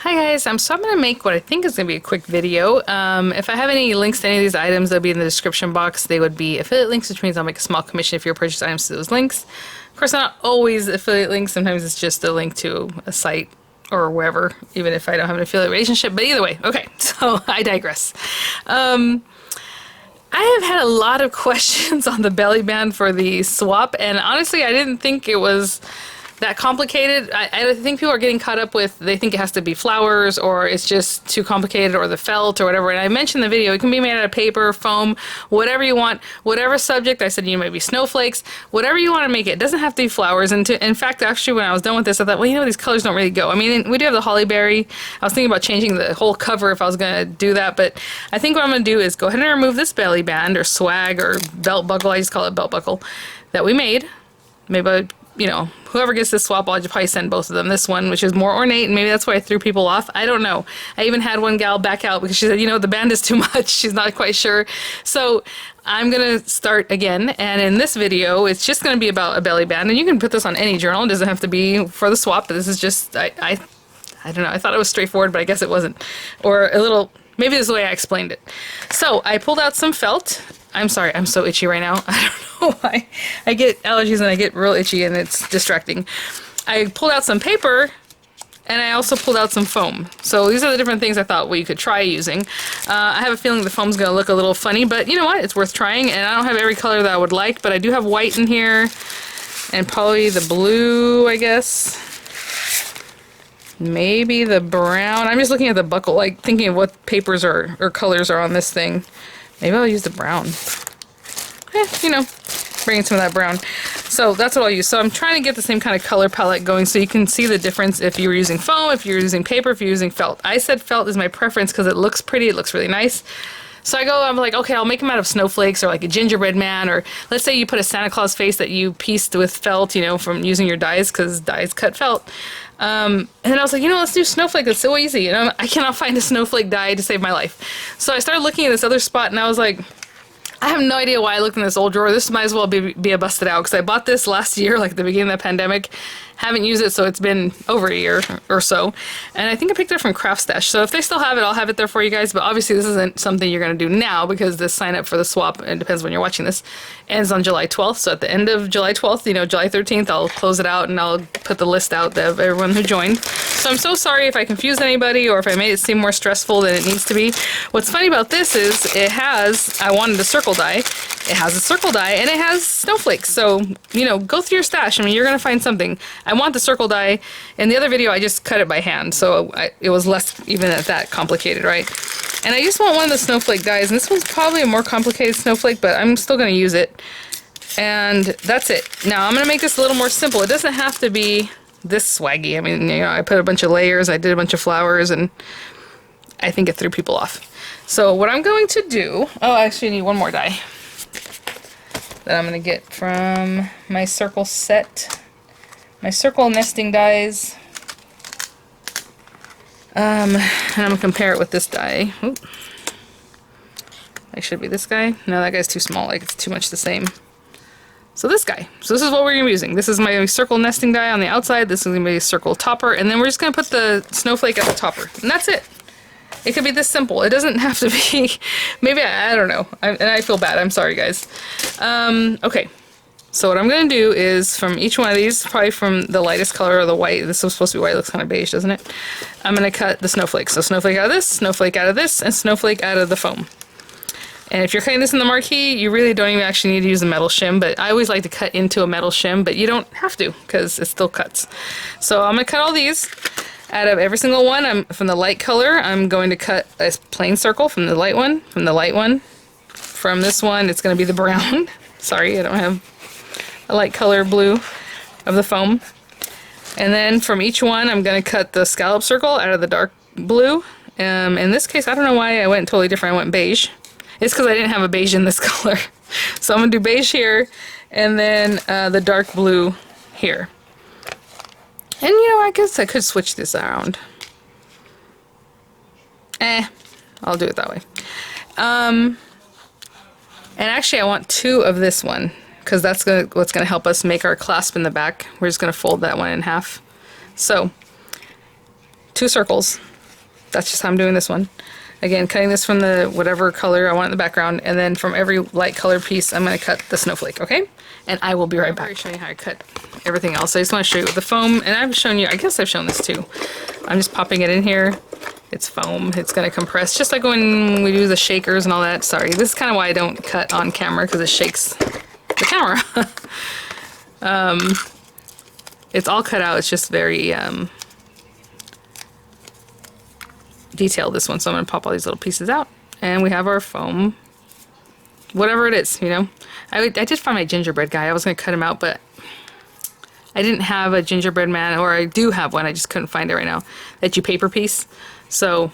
Hi guys, so I'm going to make what I think is going to be a quick video. If I have any links to any of these items, they'll be in the description box. They would be affiliate links, which means I'll make a small commission if you purchase items to those links. Of course, not always affiliate links. Sometimes it's just a link to a site or wherever, even if I don't have an affiliate relationship. But either way, okay, so I digress. I have had a lot of questions on the belly band for the swap, and honestly, I didn't think it was that complicated. I think people are getting caught up with, they think it has to be flowers or it's just too complicated or the felt or whatever. And I mentioned in the video, it can be made out of paper, foam, whatever you want, whatever subject. I said, you know, maybe snowflakes, whatever you want to make it. It doesn't have to be flowers. And in fact, actually, when I was done with this, I thought, well, you know, these colors don't really go. I mean, we do have the holly berry. I was thinking about changing the whole cover if I was going to do that. But I think what I'm going to do is go ahead and remove this belly band or swag or belt buckle. I just call it belt buckle that we made. Maybe, you know, whoever gets this swap, I'll just probably send both of them. This one, which is more ornate, and maybe that's why I threw people off. I don't know. I even had one gal back out because she said, you know, the band is too much. She's not quite sure. So I'm going to start again. And in this video, it's just going to be about a belly band. And you can put this on any journal. It doesn't have to be for the swap. But this is just, I don't know. I thought it was straightforward, but I guess it wasn't. Or a little, maybe this is the way I explained it. So I pulled out some felt. I'm sorry, I'm so itchy right now. I don't know why. I get allergies and I get real itchy and it's distracting. I pulled out some paper and I also pulled out some foam. So these are the different things I thought we could try using. I have a feeling the foam's going to look a little funny, but you know what? It's worth trying. And I don't have every color that I would like, but I do have white in here and probably the blue, I guess. Maybe the brown. I'm just looking at the buckle, like thinking of what papers or colors are on this thing. Maybe I'll use the brown. You know, bringing some of that brown. So that's what I'll use. So I'm trying to get the same kind of color palette going so you can see the difference if you're using foam, if you're using paper, if you're using felt. I said felt is my preference because it looks pretty, it looks really nice. So I'm like, okay, I'll make them out of snowflakes or like a gingerbread man, or let's say you put a Santa Claus face that you pieced with felt, you know, from using your dies because dies cut felt. And then I was like, you know, let's do snowflake. It's so easy. And I cannot find a snowflake die to save my life. So I started looking at this other spot and I was like, I have no idea why I looked in this old drawer. This might as well be a busted out because I bought this last year, like at the beginning of the pandemic. Haven't used it, so it's been over a year or so. And I think I picked it up from Craft Stash. So if they still have it, I'll have it there for you guys. But obviously this isn't something you're going to do now because the sign up for the swap, it depends when you're watching this, ends on July 12th. So at the end of July 12th, you know, July 13th, I'll close it out and I'll put the list out of everyone who joined. So I'm so sorry if I confused anybody or if I made it seem more stressful than it needs to be. What's funny about this is I wanted a circle die. It has a circle die and it has snowflakes. So, you know, go through your stash. I mean, you're going to find something. I want the circle die. In the other video, I just cut it by hand. So it was less even at that complicated, right? And I just want one of the snowflake dies. And this one's probably a more complicated snowflake, but I'm still going to use it. And that's it. Now, I'm going to make this a little more simple. It doesn't have to be this swaggy. I mean, you know, I put a bunch of layers. I did a bunch of flowers, and I think it threw people off. So what I'm going to do... Oh, I actually need one more die that I'm going to get from my circle set. My circle nesting dies. And I'm going to compare it with this die. Oop. That should be this guy. No, that guy's too small. Like, it's too much the same. So this guy. So this is what we're going to be using. This is my circle nesting die on the outside. This is going to be a circle topper. And then we're just going to put the snowflake at the topper. And that's it. It could be this simple. It doesn't have to be... Maybe, I don't know. And I feel bad. I'm sorry, guys. Okay. So what I'm going to do is from each one of these, probably from the lightest color or the white. This was supposed to be white. It looks kind of beige, doesn't it? I'm going to cut the snowflakes. So snowflake out of this, snowflake out of this, and snowflake out of the foam. And if you're cutting this in the marquee, you really don't even actually need to use a metal shim. But I always like to cut into a metal shim, but you don't have to because it still cuts. So I'm going to cut all these. Out of every single one, from the light color, I'm going to cut a plain circle from the light one, from the light one. From this one, it's going to be the brown. Sorry, I don't have a light color blue of the foam. And then from each one, I'm going to cut the scallop circle out of the dark blue. In this case, I don't know why I went totally different. I went beige. It's because I didn't have a beige in this color. So I'm going to do beige here, and then the dark blue here. And, you know, I guess I could switch this around. I'll do it that way. And actually, I want two of this one, because that's what's going to help us make our clasp in the back. We're just going to fold that one in half. So, 2 circles. that's just how I'm doing this one. Again, cutting this from the whatever color I want in the background, and then from every light colored piece, I'm going to cut the snowflake, okay? And I will be right back. I'm showing you how I cut everything else. I just want to show you with the foam, and I've shown you, I guess I've shown this too. I'm just popping it in here. It's foam. It's going to compress, just like when we do the shakers and all that. Sorry, this is kind of why I don't cut on camera, because it shakes the camera. It's all cut out. It's just very detailed, this one. So I'm going to pop all these little pieces out. And we have our foam. Whatever it is, you know. I did find my gingerbread guy. I was going to cut him out, but I didn't have a gingerbread man, or I do have one. I just couldn't find it right now. That you paper piece. So,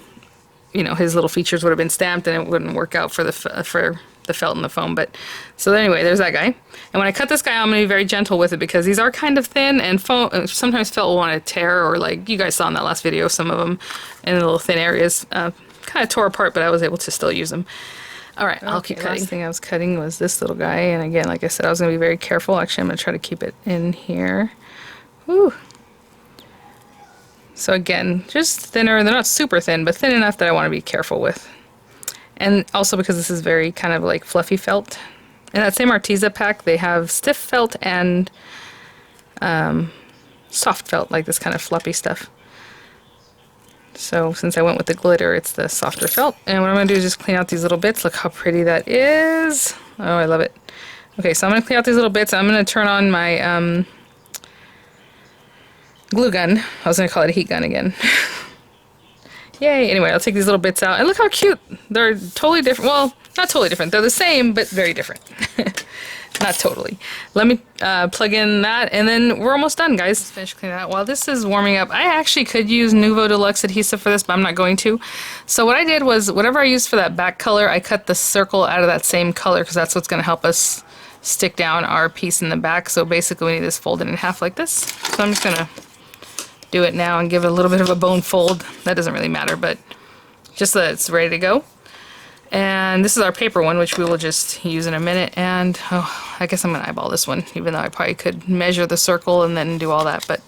you know, his little features would have been stamped and it wouldn't work out for the felt and the foam. But so anyway, there's that guy. And when I cut this guy, I'm going to be very gentle with it because these are kind of thin, and foam, sometimes felt will want to tear, or like you guys saw in that last video, some of them in the little thin areas kind of tore apart, but I was able to still use them. All right, I'll keep cutting. Last thing I was cutting was this little guy, and again, like I said, I was going to be very careful. Actually, I'm going to try to keep it in here. Whew. So again, just thinner. They're not super thin, but thin enough that I want to be careful with. And also because this is very kind of like fluffy felt. In that same Arteza pack, they have stiff felt and soft felt, like this kind of fluffy stuff. So since I went with the glitter, it's the softer felt. And what I'm going to do is just clean out these little bits. Look how pretty that is. Oh, I love it. Okay, so I'm going to clean out these little bits. I'm going to turn on my glue gun. I was going to call it a heat gun again. Yay. Anyway, I'll take these little bits out. And look how cute. They're totally different. Well, not totally different. They're the same, but very different. Not totally. Let me plug in that, and then we're almost done, guys. Finish cleaning out. While this is warming up, I actually could use Nuvo Deluxe adhesive for this, but I'm not going to. So what I did was, whatever I used for that back color, I cut the circle out of that same color, because that's what's going to help us stick down our piece in the back. So basically we need this folded in half like this. So I'm just going to do it now and give it a little bit of a bone fold. That doesn't really matter, but just so that it's ready to go. And this is our paper one, which we will just use in a minute. And oh, I guess I'm going to eyeball this one, even though I probably could measure the circle and then do all that. But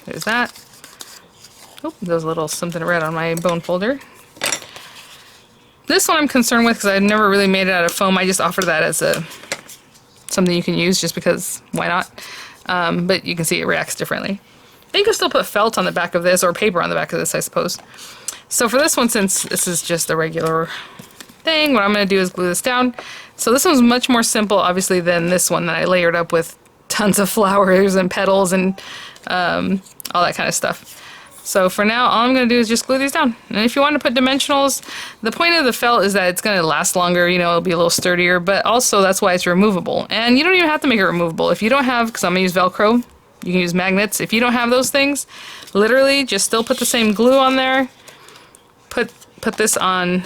there's that. Oh, there's a little something red on my bone folder. This one I'm concerned with because I've never really made it out of foam. I just offer that as something you can use just because why not? But you can see it reacts differently. But you can still put felt on the back of this, or paper on the back of this, I suppose. So for this one, since this is just a regular thing, what I'm going to do is glue this down. So this one's much more simple, obviously, than this one that I layered up with tons of flowers and petals and all that kind of stuff. So for now, all I'm going to do is just glue these down. And if you want to put dimensionals, the point of the felt is that it's going to last longer, you know, it'll be a little sturdier, but also that's why it's removable. And you don't even have to make it removable. If you don't have, because I'm going to use Velcro, you can use magnets. If you don't have those things, literally just still put the same glue on there. Put this on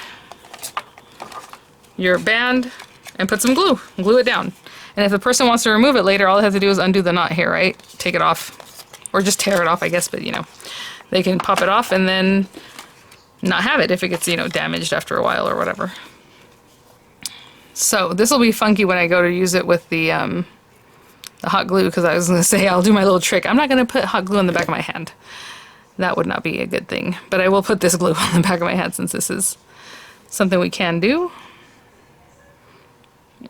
your band and put some glue. Glue it down. And if the person wants to remove it later, all they have to do is undo the knot here, right? Take it off. Or just tear it off, I guess, but you know. They can pop it off and then not have it if it gets, you know, damaged after a while or whatever. So this will be funky when I go to use it with the hot glue, because I was going to say I'll do my little trick. I'm not going to put hot glue on the back of my hand. That would not be a good thing. But I will put this glue on the back of my hand since this is something we can do.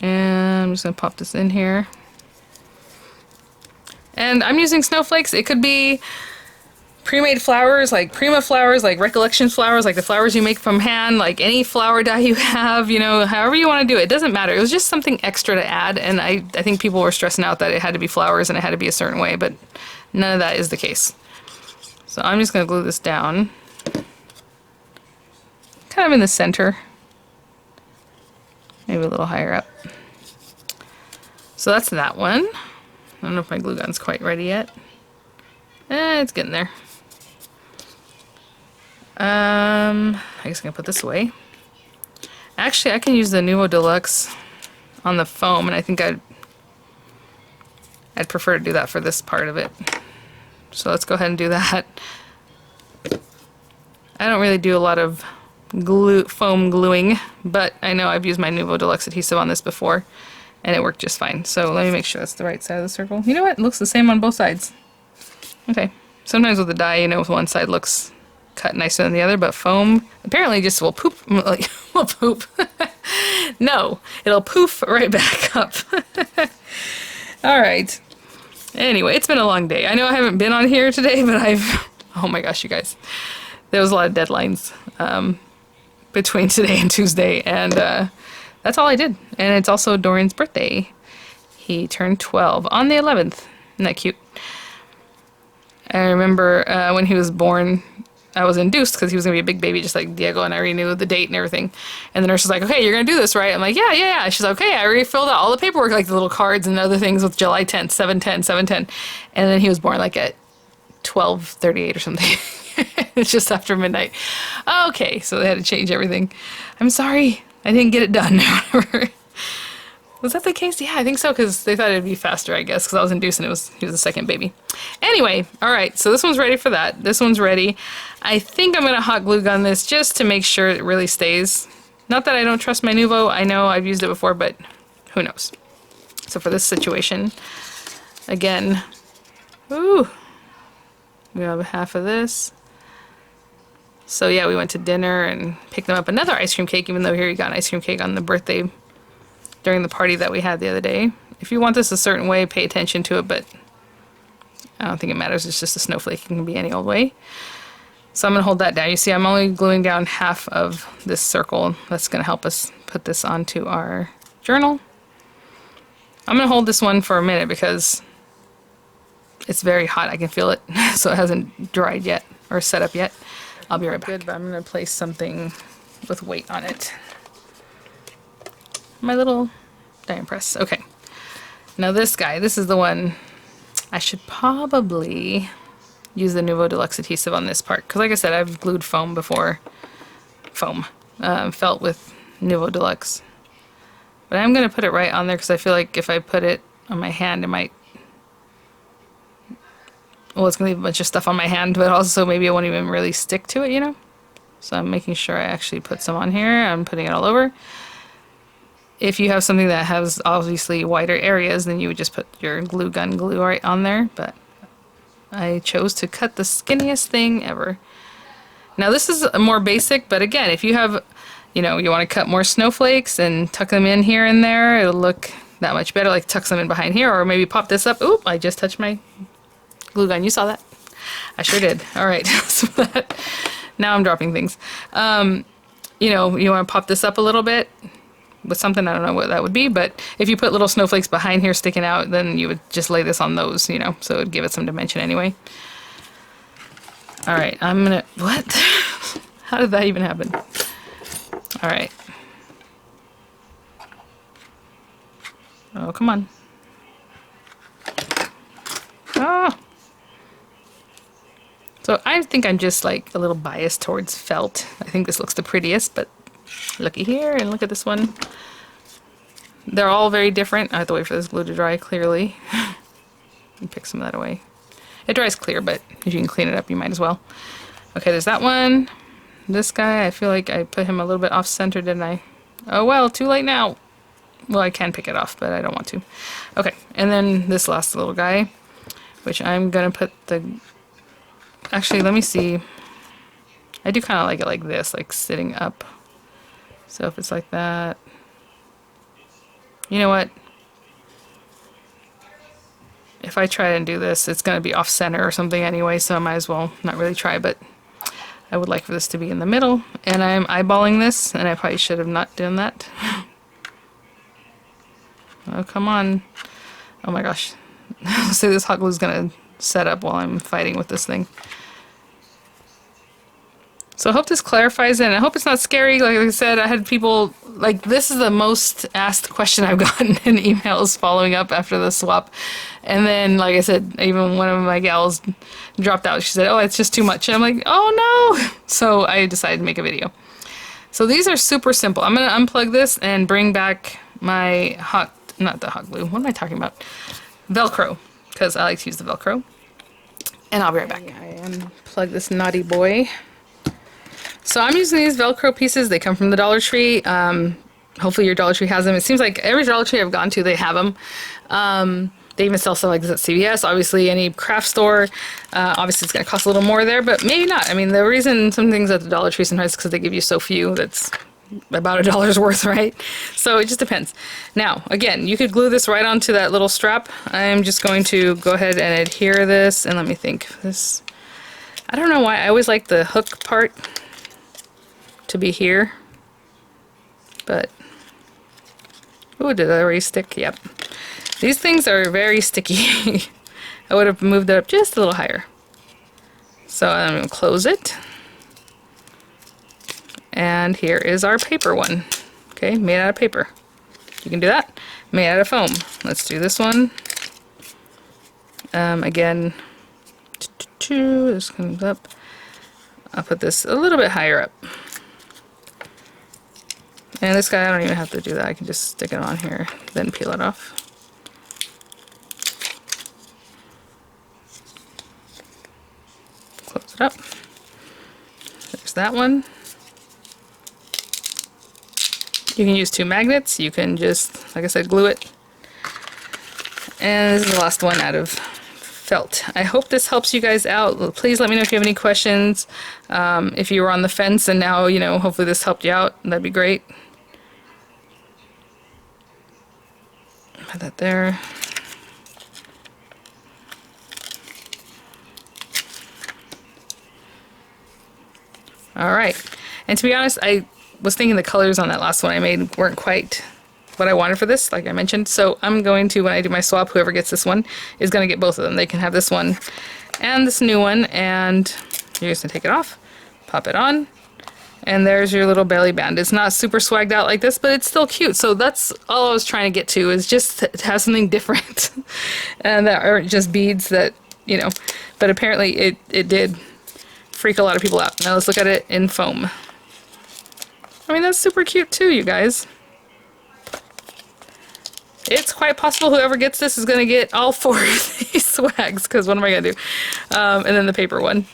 And I'm just going to pop this in here. And I'm using snowflakes. It could be pre-made flowers, like Prima flowers, like Recollection flowers, like the flowers you make from hand, like any flower dye you have, you know, however you want to do it. It doesn't matter. It was just something extra to add, and I think people were stressing out that it had to be flowers and it had to be a certain way, but none of that is the case. So I'm just going to glue this down, kind of in the center, maybe a little higher up. So that's that one. I don't know if my glue gun's quite ready yet. It's getting there. I guess I'm going to put this away. Actually, I can use the Nuvo Deluxe on the foam, and I think I'd prefer to do that for this part of it. So let's go ahead and do that. I don't really do a lot of foam gluing, but I know I've used my Nuvo Deluxe adhesive on this before, and it worked just fine. So let me make sure that's the right side of the circle. You know what? It looks the same on both sides. Okay, Sometimes with the dye, you know, one side looks cut nicer than the other, but foam apparently just will poop, like, will poop. No, it'll poof right back up. All right. Anyway, it's been a long day. I know I haven't been on here today, but oh my gosh, you guys. There was a lot of deadlines between today and Tuesday, and that's all I did. And it's also Dorian's birthday. He turned 12 on the 11th. Isn't that cute? I remember when he was born, I was induced because he was going to be a big baby just like Diego, and I already knew the date and everything. And the nurse was like, okay, you're going to do this, right? I'm like, yeah. She's like, okay, I already filled out all the paperwork, like the little cards and other things with July 10th, 7/10, 7/10. And then he was born like at 12:38 or something. It's just after midnight. Okay, so they had to change everything. I'm sorry, I didn't get it done. Was that the case? Yeah, I think so, because they thought it'd be faster, I guess, because I was induced and he was the second baby. Anyway, all right, so this one's ready for that. This one's ready. I think I'm going to hot glue gun this just to make sure it really stays. Not that I don't trust my Nuvo. I know I've used it before, but who knows. So for this situation, again, ooh, we have half of this. So yeah, we went to dinner and picked them up another ice cream cake, even though here you got an ice cream cake on the birthday during the party that we had the other day. If you want this a certain way, pay attention to it, but I don't think it matters. It's just a snowflake. It can be any old way. So I'm going to hold that down. You see, I'm only gluing down half of this circle. That's going to help us put this onto our journal. I'm going to hold this one for a minute because it's very hot. I can feel it. So it hasn't dried yet or set up yet. I'll be right back. Good, but I'm going to place something with weight on it. My little die press. Okay. Now this guy, this is the one I should probably use the Nuvo Deluxe adhesive on this part. Because like I said, I've glued foam before. Felt with Nuvo Deluxe. But I'm going to put it right on there because I feel like if I put it on my hand, it might... Well, it's going to leave a bunch of stuff on my hand, but also maybe it won't even really stick to it, you know? So I'm making sure I actually put some on here. I'm putting it all over. If you have something that has obviously wider areas, then you would just put your glue gun glue right on there, but I chose to cut the skinniest thing ever. Now this is more basic, but again, if you have, you know, you want to cut more snowflakes and tuck them in here and there, it'll look that much better, like tuck them in behind here, or maybe pop this up. Oop, I just touched my glue gun. You saw that? I sure did. All right, so that, now I'm dropping things. You know, you want to pop this up a little bit with something, I don't know what that would be, but if you put little snowflakes behind here sticking out, then you would just lay this on those, you know, so it would give it some dimension anyway. All right, I'm gonna, what? How did that even happen? All right. Oh, come on. Ah. So I think I'm just like a little biased towards felt. I think this looks the prettiest, but looky here and look at this one. They're all very different. I have to wait for this glue to dry clearly. And pick some of that away. It dries clear, but if you can clean it up, you might as well. Okay, there's that one. This guy, I feel like I put him a little bit off-center, didn't I? Oh well, too late now. Well, I can pick it off, but I don't want to. Okay, and then this last little guy, which I'm gonna put the... Actually, let me see. I do kind of like it like this, like sitting up. So if it's like that... You know what? If I try and do this, it's going to be off-center or something anyway, so I might as well not really try, but I would like for this to be in the middle. And I'm eyeballing this, and I probably should have not done that. Oh, come on. Oh my gosh. So this hot glue is going to set up while I'm fighting with this thing. So I hope this clarifies it, and I hope it's not scary. Like I said, I had people, like, this is the most asked question I've gotten in emails following up after the swap. And then, like I said, even one of my gals dropped out. She said, oh, it's just too much. And I'm like, oh no! So I decided to make a video. So these are super simple. I'm going to unplug this and bring back my not the hot glue, what am I talking about? Velcro, because I like to use the Velcro. And I'll be right back. I unplug this naughty boy. So I'm using these Velcro pieces. They come from the Dollar Tree. Hopefully your Dollar Tree has them. It seems like every Dollar Tree I've gone to, they have them. They even sell stuff like this at CVS. Obviously, any craft store, obviously it's going to cost a little more there, but maybe not. I mean, the reason some things at the Dollar Tree sometimes is because they give you so few that's about $1's worth, right? So it just depends. Now, again, you could glue this right onto that little strap. I'm just going to go ahead and adhere this, and let me think. This, I don't know why, I always like the hook part to be here, but, oh, did that already stick? Yep. These things are very sticky. I would have moved it up just a little higher. So I'm going to close it. And here is our paper one. Okay, made out of paper. You can do that. Made out of foam. Let's do this one. Again, this comes up. I'll put this a little bit higher up. And this guy, I don't even have to do that. I can just stick it on here, then peel it off. Close it up. There's that one. You can use 2 magnets. You can just, like I said, glue it. And this is the last one out of felt. I hope this helps you guys out. Please let me know if you have any questions. If you were on the fence and now, you know, hopefully this helped you out, that'd be great. Put that there. All right. And to be honest, I was thinking the colors on that last one I made weren't quite what I wanted for this, like I mentioned. So I'm going to, when I do my swap, whoever gets this one is going to get both of them. They can have this one and this new one, and you're just going to take it off, pop it on, and there's your little belly band. It's not super swagged out like this, but it's still cute. So that's all I was trying to get to, is just to have something different and that aren't just beads that, you know, but apparently it did freak a lot of people out. Now let's look at it in foam. I mean, that's super cute too, you guys. It's quite possible whoever gets this is going to get all 4 of these swags, because what am I going to do? And then the paper one.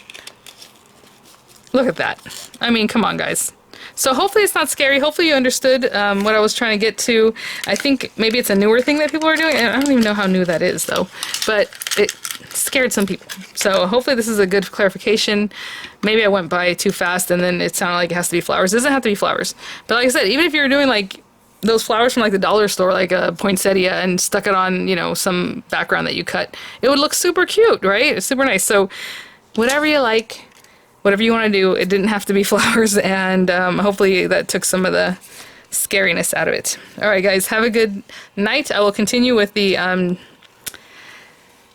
Look at that. I mean, come on, guys. So hopefully it's not scary. Hopefully you understood what I was trying to get to. I think maybe it's a newer thing that people are doing. I don't even know how new that is, though. But it scared some people. So hopefully this is a good clarification. Maybe I went by too fast and then it sounded like it has to be flowers. It doesn't have to be flowers. But like I said, even if you're doing like those flowers from like the dollar store, like a poinsettia, and stuck it on, you know, some background that you cut, it would look super cute, right? It's super nice. So whatever you like, whatever you want to do, it didn't have to be flowers, and hopefully that took some of the scariness out of it. Alright guys, have a good night. I will continue with the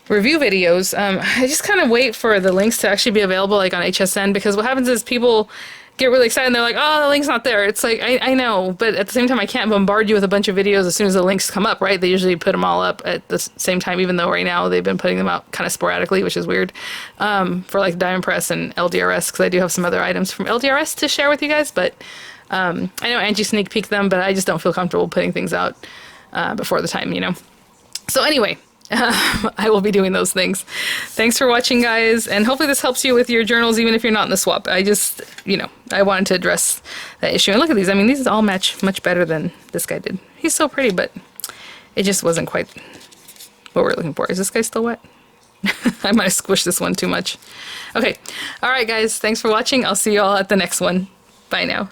review videos. I just kind of wait for the links to actually be available, like on HSN, because what happens is people get really excited and they're like, oh, the link's not there. It's like, I know, but at the same time I can't bombard you with a bunch of videos as soon as the links come up, right? They usually put them all up at the same time, even though right now they've been putting them out kind of sporadically, which is weird, for like Diamond Press and LDRS, because I do have some other items from LDRS to share with you guys, but I know Angie sneak peeked them, but I just don't feel comfortable putting things out before the time, you know? So anyway, I will be doing those things. Thanks for watching, guys, and hopefully this helps you with your journals, even if you're not in the swap. I just, you know, I wanted to address that issue. And look at these. I mean, these all match much better than this guy did. He's so pretty, but it just wasn't quite what we're looking for. Is this guy still wet? I might have squished this one too much. Okay. All right, guys. Thanks for watching. I'll see you all at the next one. Bye now.